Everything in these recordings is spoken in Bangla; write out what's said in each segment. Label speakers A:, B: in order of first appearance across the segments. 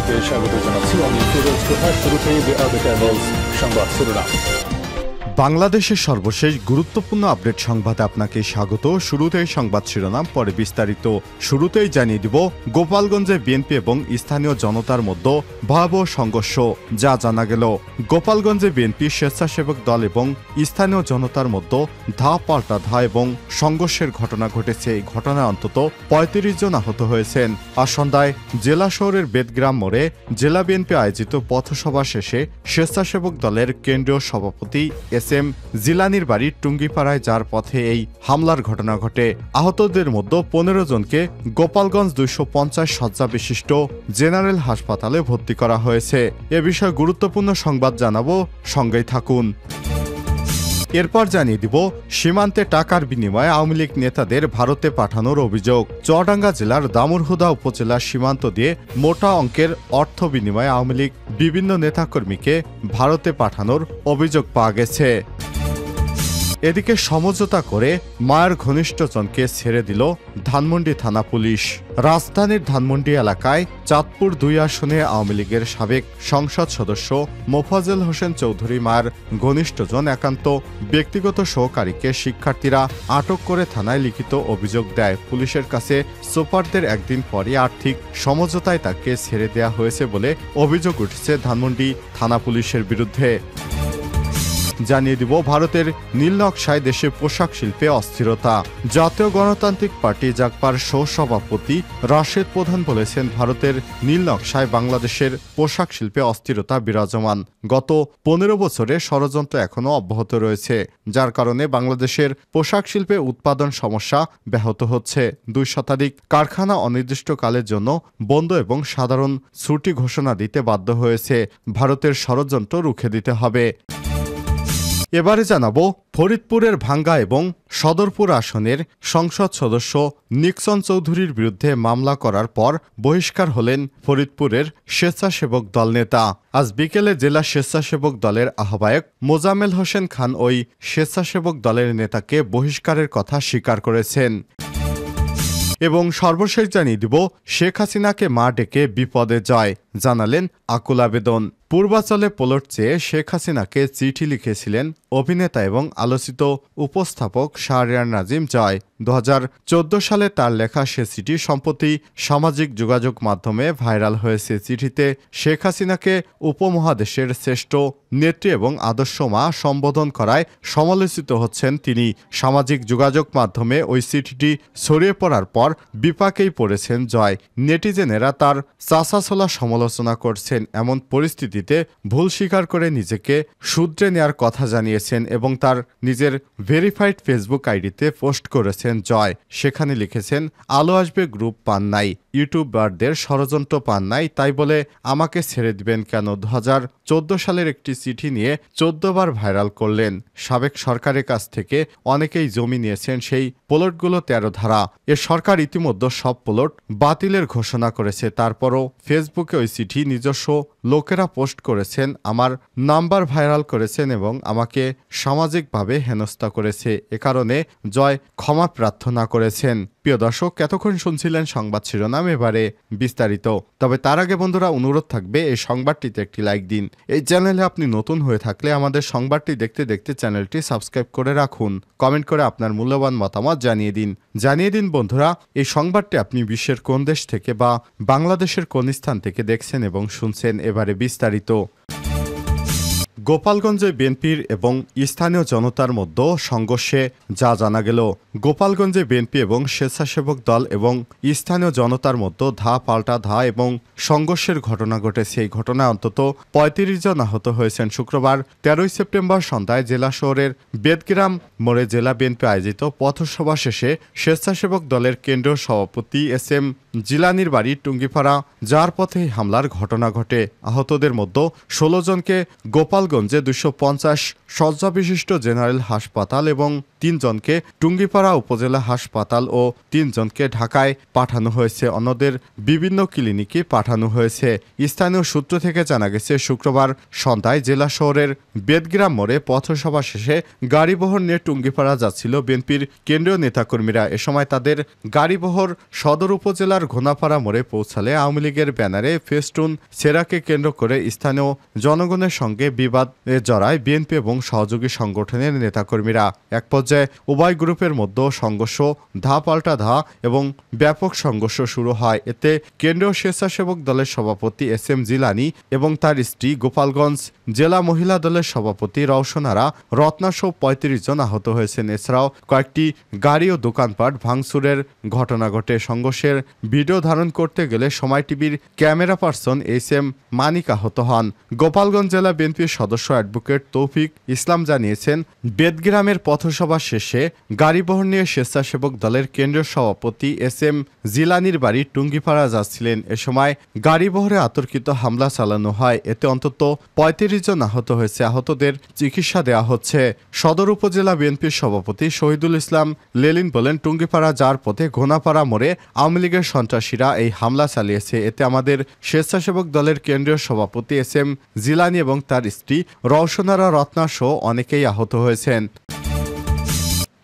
A: সবাইকে স্বাগত জানাচ্ছি। আমি ফিরোজ তোহার। শুরুতেই সংবাদ শিরোনাম।
B: বাংলাদেশের সর্বশেষ গুরুত্বপূর্ণ আপডেট সংবাদে আপনাকে স্বাগত। শুরুতেই সংবাদ শিরোনাম, পরে বিস্তারিত। শুরুতেই জানিয়ে দিব, গোপালগঞ্জে বিএনপি এবং স্থানীয় জনতার মধ্যে ভয়াবহ সংঘর্ষ। যা জানা গেল, গোপালগঞ্জে বিএনপি স্বেচ্ছাসেবক দল এবং স্থানীয় জনতার মধ্যে ধা পাল্টা ধা এবং সংঘর্ষের ঘটনা ঘটেছে। এই ঘটনায় অন্তত ৩৫ জন আহত হয়েছেন। আজ সন্ধ্যায় জেলা শহরের বেদগ্রাম মোড়ে জেলা বিএনপি আয়োজিত পথসভা শেষে স্বেচ্ছাসেবক দলের কেন্দ্রীয় সভাপতি এস.এম. জিলানির বাড়ি টুঙ্গিপাড়ায় যার পথে এই হামলার ঘটনা ঘটে। আহতদের মধ্যে ১৫ জনকে গোপালগঞ্জ ২৫০ শয্যা বিশিষ্ট জেনারেল হাসপাতালে ভর্তি করা হয়েছে। এ বিষয়ে গুরুত্বপূর্ণ সংবাদ জানাবো, সঙ্গেই থাকুন। এরপর জানিয়ে দিব, সীমান্তে টাকার বিনিময়ে আওয়ামী লীগ নেতাদের ভারতে পাঠানোর অভিযোগ। চুয়াডাঙ্গা জেলার দামুড়হুদা উপজেলার সীমান্ত দিয়ে মোটা অঙ্কের অর্থ বিনিময়ে আওয়ামী লীগ বিভিন্ন নেতাকর্মীকে ভারতে পাঠানোর অভিযোগ পাওয়া গেছে। এদিকে সমঝোতা করে মায়ের ঘনিষ্ঠজনকে ছেড়ে দিল ধানমন্ডি থানা পুলিশ। রাজধানীর ধানমন্ডি এলাকায় চাঁদপুর ২ আসনে আওয়ামী লীগের সাবেক সংসদ সদস্য মোফাজ্জল হোসেন চৌধুরী মায়ের ঘনিষ্ঠজন একান্ত ব্যক্তিগত সহকারীকে শিক্ষার্থীরা আটক করে থানায় লিখিত অভিযোগ দেয়। পুলিশের কাছে সুপারদের একদিন পরই আর্থিক সমঝোতায় তাকে ছেড়ে দেওয়া হয়েছে বলে অভিযোগ উঠেছে ধানমন্ডি থানা পুলিশের বিরুদ্ধে। জানিয়ে দিব, ভারতের নীলনকশায় দেশে পোশাক শিল্পে অস্থিরতা। জাতীয় গণতান্ত্রিক পার্টি জাগপার সহসভাপতি রাশেদ প্রধান বলেছেন, ভারতের নীলনকশায় বাংলাদেশের পোশাক শিল্পে অস্থিরতা বিরাজমান। গত ১৫ বছরে ষড়যন্ত্র এখনও অব্যাহত রয়েছে, যার কারণে বাংলাদেশের পোশাক শিল্পে উৎপাদন সমস্যা ব্যাহত হচ্ছে। ২ শতাধিক কারখানা অনির্দিষ্টকালের জন্য বন্ধ এবং সাধারণ ছুটি ঘোষণা দিতে বাধ্য হয়েছে। ভারতের ষড়যন্ত্র রুখে দিতে হবে। এবারে জানাবো, ফরিদপুরের ভাঙ্গা এবং সদরপুর আসনের সংসদ সদস্য নিক্সন চৌধুরীর বিরুদ্ধে মামলা করার পর বহিষ্কার হলেন ফরিদপুরের স্বেচ্ছাসেবক দল নেতা। আজ বিকেলে জেলা স্বেচ্ছাসেবক দলের আহ্বায়ক মোজাম্মেল হোসেন খান ওই স্বেচ্ছাসেবক দলের নেতাকে বহিষ্কারের কথা স্বীকার করেছেন। এবং সর্বশেষ জানিয়ে দিব, শেখ হাসিনাকে মা ডেকে বিপদে জয়, জানালেন আকুল আবেদন। পূর্বাচলে পলট চেয়ে শেখ হাসিনাকে চিঠি লিখেছিলেন অভিনেতা এবং আলোচিত উপস্থাপক শাহরিয়ার নাজিম জয়। ২০১৪ সালে তার লেখা সে চিঠি সম্প্রতি সামাজিক যোগাযোগ মাধ্যমে ভাইরাল হয়েছে। চিঠিতে শেখ হাসিনাকে উপমহাদেশের শ্রেষ্ঠ নেত্রী এবং আদর্শ মা সম্বোধন করায় সমালোচিত হচ্ছেন তিনি। সামাজিক যোগাযোগ মাধ্যমে ওই চিঠিটি ছড়িয়ে পড়ার পর বিপাকেই পড়েছেন জয়। নেটিজেনেরা তার চাঁচাছোলা সমালোচনা করছেন। এমন পরিস্থিতিতে ভুল স্বীকার করে নিজেকে শুধরে নেয়ার কথা জানিয়েছেন এবং তার নিজের ভেরিফাইড ফেসবুক আইডিতে পোস্ট করেছেন জয়। সেখানে লিখেছেন, আলো আসবে গ্রুপ পান নাই, ইউটিউবারদের ষড়যন্ত্র পান নাই, তাই বলে আমাকে ছেড়ে দিবেন কেন? ২০১৪ সালের একটি চিঠি নিয়ে ১৪ বার ভাইরাল করলেন। সাবেক সরকারের কাছ থেকে অনেকেই জমি নিয়েছেন, সেই প্লটগুলো ১৩ ধারা। এ সরকার ইতিমধ্যে সব প্লট বাতিলের ঘোষণা করেছে। তারপরও ফেসবুকে ওই চিঠি নিজস্ব লোকেরা পোস্ট করেছেন, আমার নাম্বার ভাইরাল করেছেন এবং আমাকে সামাজিকভাবে হেনস্থা করেছে। এ কারণে জয় ক্ষমা প্রার্থনা করেছেন। প্রিয় দর্শক, এতক্ষণ শুনছিলেন সংবাদ শিরোনাম, এবারে বিস্তারিত। তবে তার আগে বন্ধুরা, অনুরোধ থাকবে এই সংবাদটিতে একটি লাইক দিন। এই চ্যানেলে আপনি নতুন হয়ে থাকলে আমাদের সংবাদটি দেখতে দেখতে চ্যানেলটি সাবস্ক্রাইব করে রাখুন। কমেন্ট করে আপনার মূল্যবান মতামত জানিয়ে দিন বন্ধুরা, এই সংবাদটি আপনি বিশ্বের কোন দেশ থেকে বা বাংলাদেশের কোন স্থান থেকে দেখছেন এবং শুনছেন। এবারে বিস্তারিত। গোপালগঞ্জে বিএনপির এবং স্থানীয় জনতার মধ্যে সংঘর্ষে যা জানা গেল, গোপালগঞ্জে বিএনপি এবং স্বেচ্ছাসেবক দল এবং স্থানীয় জনতার মধ্যে ধা পাল্টা ধা এবং সংঘর্ষের ঘটনা ঘটেছে। এই ঘটনায় অন্তত ৩৫ জন আহত হয়েছেন। শুক্রবার ১৩ সেপ্টেম্বর সন্ধ্যায় জেলা শহরের বেদগ্রাম মোড়ে জেলা বিএনপি আয়োজিত পথসভা শেষে স্বেচ্ছাসেবক দলের কেন্দ্রীয় সভাপতি এস.এম. জিলানির বাড়ি টুঙ্গিপাড়া যার পথে হামলার ঘটনা ঘটে। আহতদের মধ্যে ১৬ জনকে গোপালগঞ্জে ২৫০ শয্যা বিশিষ্ট জেনারেল হাসপাতাল এবং ৩ জনকে টুঙ্গিপাড়া উপজেলা হাসপাতাল ও ৩ জনকে ঢাকায় পাঠানো হয়েছে। অন্যদের বিভিন্ন ক্লিনিকে পাঠানো হয়েছে। স্থানীয় সূত্র থেকে জানা গেছে, শুক্রবার সন্ধ্যায় জেলা শহরের বেদগ্রাম মোড়ে পথসভা শেষে গাড়িবহর নিয়ে টুঙ্গিপাড়া যাচ্ছিল বিএনপির কেন্দ্রীয় নেতাকর্মীরা। এ সময় তাদের গাড়িবহর সদর উপজেলার উপজেলার ঘোনাপাড়া মোড়ে পৌঁছালে আওয়ামী লীগের ব্যানারে ফেস্টুন সেরাকে কেন্দ্র করে স্থানীয় জনগণের সঙ্গে বিবাদে জড়ায় বিএনপি এবং সহযোগী সংগঠনের নেতাকর্মীরা। এক পর্যায়ে উভয় গ্রুপের মধ্যে সংঘর্ষ ধা পাল্টা ধা এবং ব্যাপক সংঘর্ষ শুরু হয়। এতে কেন্দ্রীয় স্বেচ্ছাসেবক দলের সভাপতি SM জিলানী এবং তার স্ত্রী, গোপালগঞ্জ জেলা মহিলা দলের সভাপতি রওশনারা রত্নাসহ 35 জন আহত হয়েছেন। এছাড়াও কয়েকটি গাড়ি ও দোকানপাট ভাঙচুরের ঘটনা ঘটে। সংঘর্ষের ভিডিও ধারণ করতে গেলে সময় টিভির ক্যামেরা পার্সন SM মানিক আহত হন। গোপালগঞ্জ জেলা বিএনপির সদস্য অ্যাডভোকেট তৌফিক ইসলাম জানিয়েছেন, বেদগ্রামের পথসভা শেষে গাড়িবহর নিয়ে স্বেচ্ছাসেবক দলের কেন্দ্রীয় সভাপতি SM জিলানির বাড়ি টুঙ্গিপাড়া যাচ্ছিলেন। এ সময় গাড়িবহরে অতর্কিত হামলা চালানো হয়। এতে অন্তত 35 জন আহত হয়েছে। আহতদের চিকিৎসা দেওয়া হচ্ছে। সদর উপজেলা বিএনপির সভাপতি শহীদুল ইসলাম লেলিন বলেন, টুঙ্গিপাড়া যাওয়ার পথে ঘোনাপাড়া মোড়ে আওয়ামী লীগের সন্ত্রাসীরা এই হামলা চালিয়েছে। এতে আমাদের স্বেচ্ছাসেবক দলের কেন্দ্রীয় সভাপতি SM জিলানি এবং তার স্ত্রী রওশনারা রত্না সহ অনেকেই আহত হয়েছেন।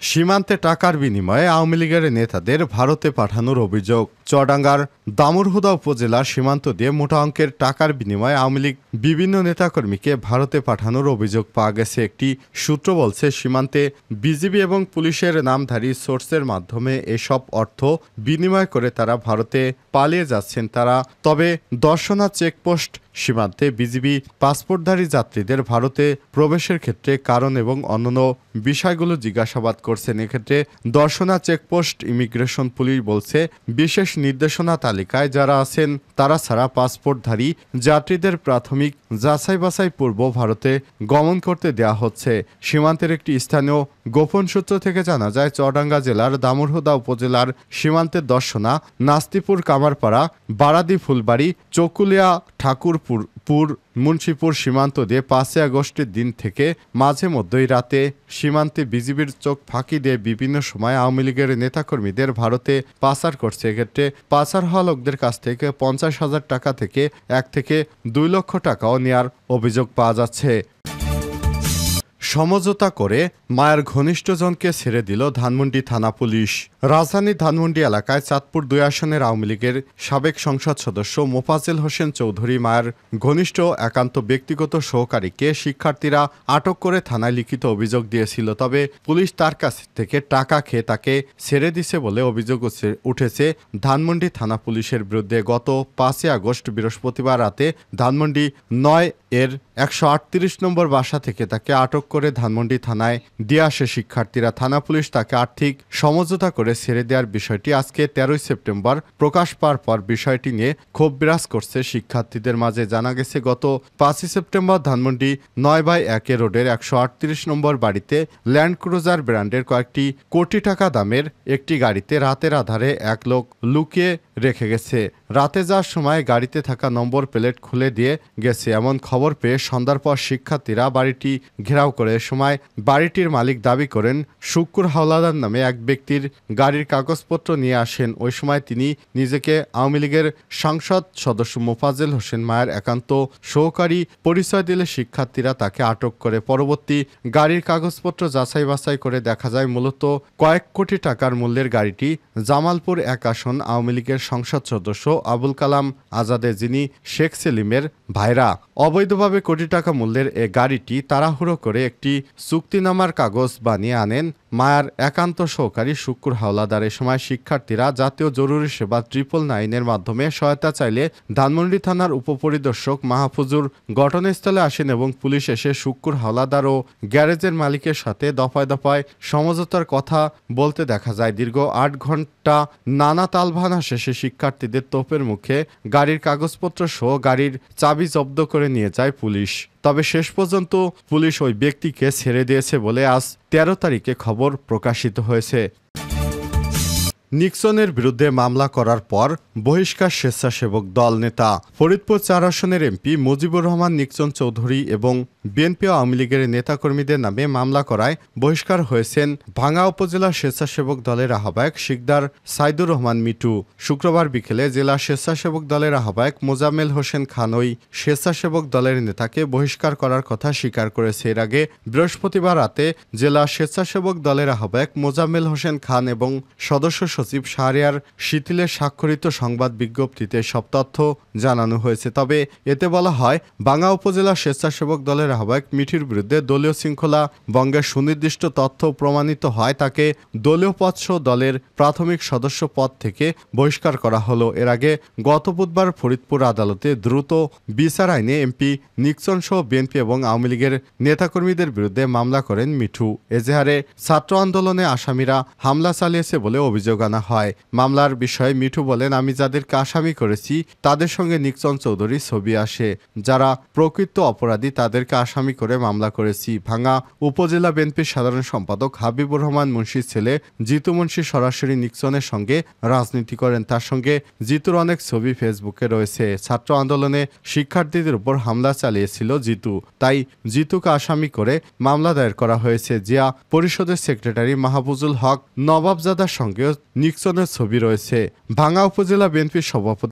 B: সীমান্তে টাকার বিনিময়ে আওয়ামী লীগের নেতাদের ভারতে পাঠানোর অভিযোগ। চুয়াডাঙ্গার দামুড়হুদা উপজেলার সীমান্ত দিয়ে মোটা অঙ্কের টাকার বিনিময়ে আওয়ামী লীগ বিভিন্ন নেতাকর্মীকে ভারতে পাঠানোর অভিযোগ পাওয়া গেছে। একটি সূত্র বলছে, সীমান্তে বিজিবি এবং পুলিশের নামধারী সোর্সের মাধ্যমে এসব অর্থ বিনিময় করে তারা ভারতে পালিয়ে যাচ্ছেন তারা। তবে দর্শনা চেকপোস্ট সীমান্তে বিজিবি পাসপোর্টধারী যাত্রীদের ভারতে প্রবেশের ক্ষেত্রে কারণ এবং অন্যান্য বিষয়গুলো জিজ্ঞাসাবাদ করছেন। এক্ষেত্রে দর্শনা চেকপোস্ট ইমিগ্রেশন পুলিশ বলছে, বিশেষ নির্দেশনা তালিকায় যারা আছেন তারা ছাড়া পাসপোর্টধারী যাত্রীদের প্রাথমিক যাচাই বাছাই পূর্ব ভারতে গমন করতে দেওয়া হচ্ছে। সীমান্তের একটি স্থানীয় গোপন সূত্র থেকে জানা যায়, চুয়াডাঙ্গা জেলার দামুড়হুদা উপজেলার সীমান্তের দর্শনা, নাস্তিপুর, কামারপাড়া, বারাদি, ফুলবাড়ি, চকুলিয়া, ঠাকুরপুর মুন্সিপুর সীমান্ত দিয়ে 5 আগস্টের দিন থেকে মাঝে মধ্যেই রাতে সীমান্তে বিজিবির চোখ ফাঁকি দিয়ে বিভিন্ন সময় আওয়ামী লীগের নেতাকর্মীদের ভারতে পাচার করছে। এক্ষেত্রে পাচার হওয়া লোকদের কাছ থেকে 50,000 টাকা থেকে 1 থেকে 2 লক্ষ টাকাও নেওয়ার অভিযোগ পাওয়া যাচ্ছে। সমঝোতা করে মায়ের ঘনিষ্ঠজনকে ছেড়ে দিল ধানমন্ডি থানা পুলিশ। রাজধানীর ধানমন্ডি এলাকায় চাঁদপুর 2 আসনের আওয়ামী লীগের সাবেক সংসদ সদস্য মোফাজ্জেল হোসেন চৌধুরী মায়ের ঘনিষ্ঠ একান্ত ব্যক্তিগত সহকারীকে শিক্ষার্থীরা আটক করে থানায় লিখিত অভিযোগ দিয়েছিল। তবে পুলিশ তার কাছ থেকে টাকা খেয়ে তাকে ছেড়ে দিছে বলে অভিযোগ উঠেছে ধানমন্ডি থানা পুলিশের বিরুদ্ধে। গত 5 আগস্ট বৃহস্পতিবার রাতে ধানমন্ডি 9 এর 138 নম্বর বাসা থেকে তাকে আটক করে ধানমন্ডি থানায় দিয়ে আসে শিক্ষার্থীরা। থানা পুলিশ তাকে আর্থিক সমঝোতা করে ছেড়ে দেওয়ার বিষয়টি আজকে 13 সেপ্টেম্বর প্রকাশ পাওয়ার পর বিষয়টি নিয়ে ক্ষোভ বিরাজ করছে শিক্ষার্থীদের মাঝে। জানা গেছে, গত 5 সেপ্টেম্বর ধানমন্ডি 9/1 রোডের 138 নম্বর বাড়িতে ল্যান্ড ক্রুজার ব্র্যান্ডের কয়েকটি কোটি টাকা দামের একটি গাড়িতে রাতের আধারে এক লোক লুকিয়ে রেখে গেছে। রাতে যাওয়ার সময় গাড়িতে থাকা নম্বর প্লেট খুলে দিয়ে গেছে এমন খবর পেয়ে সন্ধ্যার পর শিক্ষার্থীরা বাড়িটি ঘেরাও করে। সময় বাড়িটির মালিক দাবি করেন, শুক্কুর হাওলাদার নামে এক ব্যক্তির গাড়ির কাগজপত্র নিয়ে আসেন। ওই সময় তিনি নিজেকে আওয়ামী লীগের সংসদ সদস্য মোফাজ্জেল হোসেন মায়ের একান্ত সহকারী পরিচয় দিলে শিক্ষার্থীরা তাকে আটক করে। পরবর্তী গাড়ির কাগজপত্র যাচাই বাছাই করে দেখা যায় মূলত কয়েক কোটি টাকার মূল্যের গাড়িটি জামালপুর 1 আসন আওয়ামী লীগের সংসদ সদস্য আবুল কালাম আজাদের, যিনি শেখ সেলিমের ভাইরা। অবৈধভাবে কোটি টাকা মূল্যের এ গাড়িটি তাড়াহুড়ো করে একটি চুক্তিনামার কাগজ বানিয়ে আনেন মায়ার একান্ত সহকারী শুক্কুর হাওলাদার। এ সময় শিক্ষার্থীরা জাতীয় জরুরি সেবা 999-এর মাধ্যমে সহায়তা চাইলে ধানমন্ডি থানার উপপরিদর্শক মাহফুজুর ঘটনাস্থলে আসেন এবং পুলিশ এসে শুক্কুর হাওলাদার ও গ্যারেজের মালিকের সাথে দফায় দফায় সমঝোতার কথা বলতে দেখা যায়। দীর্ঘ 8 ঘন্টা নানা তালভানা শেষে শিক্ষার্থীদের তোপের মুখে গাড়ির কাগজপত্র সহ গাড়ির চাবি জব্দ করে নিয়ে যায় পুলিশ। তবে শেষ পর্যন্ত পুলিশ ওই ব্যক্তিকে ছেড়ে দিয়েছে বলে আজ 13 তারিখে খবর প্রকাশিত হয়েছে। নিক্সনের বিরুদ্ধে মামলা করার পর বহিষ্কার স্বেচ্ছাসেবক দল নেতা। ফরিদপুর 4 আসনের এমপি মুজিবুর রহমান নিক্সন চৌধুরী এবং বিএনপি ও আওয়ামী লীগের নেতাকর্মীদের নামে মামলা করায় বহিষ্কার হয়েছেন ভাঙ্গা উপজেলা স্বেচ্ছাসেবক দলের আহ্বায়ক শিকদার সাইদুর রহমান মিটু। শুক্রবার বিকেলে জেলা স্বেচ্ছাসেবক দলের আহ্বায়ক মোজাম্মেল হোসেন খান ওই স্বেচ্ছাসেবক দলের নেতাকে বহিষ্কার করার কথা স্বীকার করেছে। এর আগে বৃহস্পতিবার রাতে জেলা স্বেচ্ছাসেবক দলের আহ্বায়ক মোজাম্মেল হোসেন খান এবং সদস্য সচিব শাহরিয়ার শিথিলের স্বাক্ষরিত সংবাদ বিজ্ঞপ্তিতে সব তথ্য জানানো হয়েছে। তবে এতে বলা হয়, ভাঙ্গা উপজেলা স্বেচ্ছাসেবক দলের আহ্বায়ক মিঠুর বিরুদ্ধে দলীয় শৃঙ্খলা ভঙ্গের সুনির্দিষ্ট তথ্য প্রমাণিত হয় তাকে দলীয় পদসহ দলের প্রাথমিক সদস্য পদ থেকে বহিষ্কার করা হলো। এর আগে গত বুধবার ফরিদপুর আদালতে দ্রুত বিচার আইনে এমপি নিক্সন সহ বিএনপি এবং আওয়ামী লীগের নেতাকর্মীদের বিরুদ্ধে মামলা করেন মিঠু। এজাহারে ছাত্র আন্দোলনে আসামিরা হামলা চালিয়েছে বলে অভিযোগ আনা হয়। মামলার বিষয়ে মিঠু বলেন, আমি যাদেরকে আসামি করেছি তাদের সঙ্গে নিক্সন চৌধুরীর ছবি আসে। যারা প্রকৃত অপরাধী তাদেরকে আসামি করে মামলা করেছি। ভাঙ্গা উপজেলা বিএনপির সাধারণ সম্পাদক হাবিবুর রহমান মুন্সির ছেলে জিতু মুন্সি সরাসরি নিক্সনের সঙ্গে রাজনীতি করেন। তার সঙ্গে জিতুর অনেক ছবি ফেসবুকে রয়েছে। ছাত্র আন্দোলনে শিক্ষার্থীদের উপর হামলা চালিয়েছিল জিতু, তাই জিতুকে আসামি করে মামলা দায়ের করা হয়েছে। জিয়া পরিষদের সেক্রেটারি মাহফুজুল হক নবাবজাদার সঙ্গেও নিক্সনের ছবি রয়েছে। ভাঙ্গা উপজেলা বিএনপির সভাপতি